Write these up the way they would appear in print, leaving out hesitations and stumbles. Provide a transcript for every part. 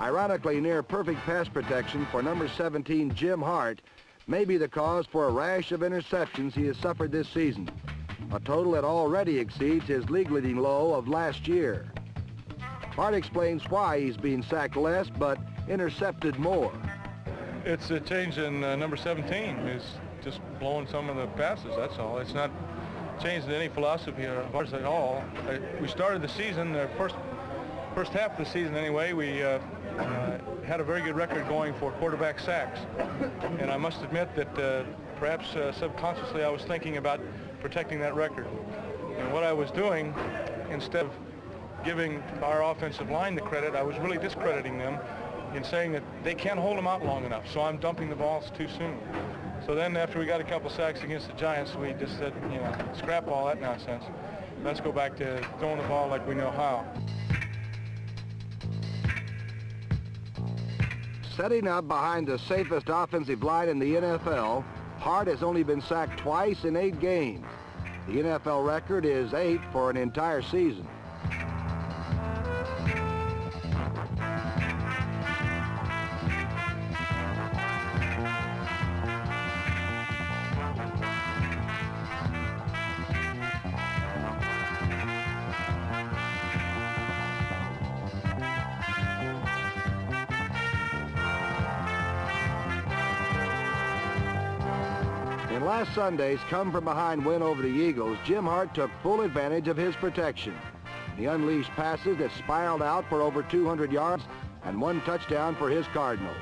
Ironically, near-perfect pass protection for number 17, Jim Hart, may be the cause for a rash of interceptions he has suffered this season, a total that already exceeds his league-leading low of last year. Hart explains why he's being sacked less but intercepted more. It's a change in number 17. It's just blowing some of the passes, that's all. It's not changing any philosophy of ours at all. We started the season, the first half of the season anyway, we had a very good record going for quarterback sacks. And I must admit that perhaps subconsciously I was thinking about protecting that record. And what I was doing, instead of giving our offensive line the credit, I was really discrediting them in saying that they can't hold them out long enough, so I'm dumping the balls too soon. So then after we got a couple sacks against the Giants, we just said, you know, scrap all that nonsense. Let's go back to throwing the ball like we know how. Setting up behind the safest offensive line in the NFL, Hart has only been sacked twice in 8 games. The NFL record is 8 for an entire season. In last Sunday's come-from-behind win over the Eagles, Jim Hart took full advantage of his protection. He unleashed passes that spiraled out for over 200 yards and 1 touchdown for his Cardinals.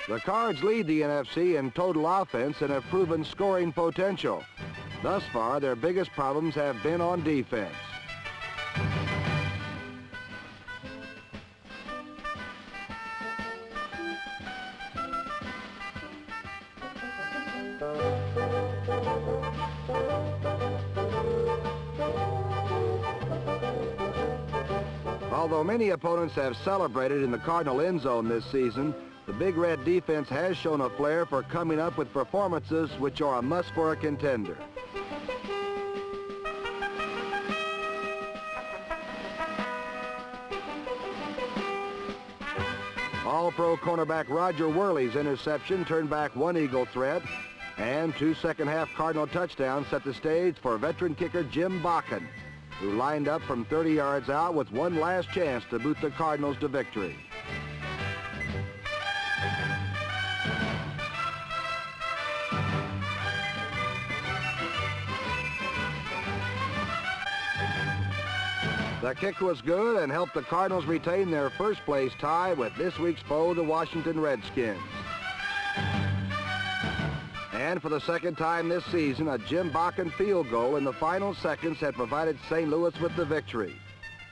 The Cards lead the NFC in total offense and have proven scoring potential. Thus far, their biggest problems have been on defense. Although many opponents have celebrated in the Cardinal end zone this season, the Big Red defense has shown a flair for coming up with performances which are a must for a contender. All-Pro cornerback Roger Worley's interception turned back 1 Eagle threat, and 2 second-half Cardinal touchdowns set the stage for veteran kicker Jim Bakken, who lined up from 30 yards out with one last chance to boot the Cardinals to victory. The kick was good and helped the Cardinals retain their first-place tie with this week's foe, the Washington Redskins. And for the second time this season, a Jim Bakken field goal in the final seconds had provided St. Louis with the victory.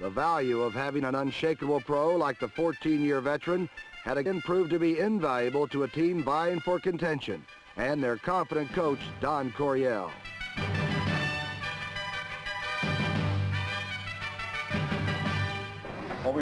The value of having an unshakable pro like the 14-year veteran had again proved to be invaluable to a team vying for contention and their confident coach, Don Coryell.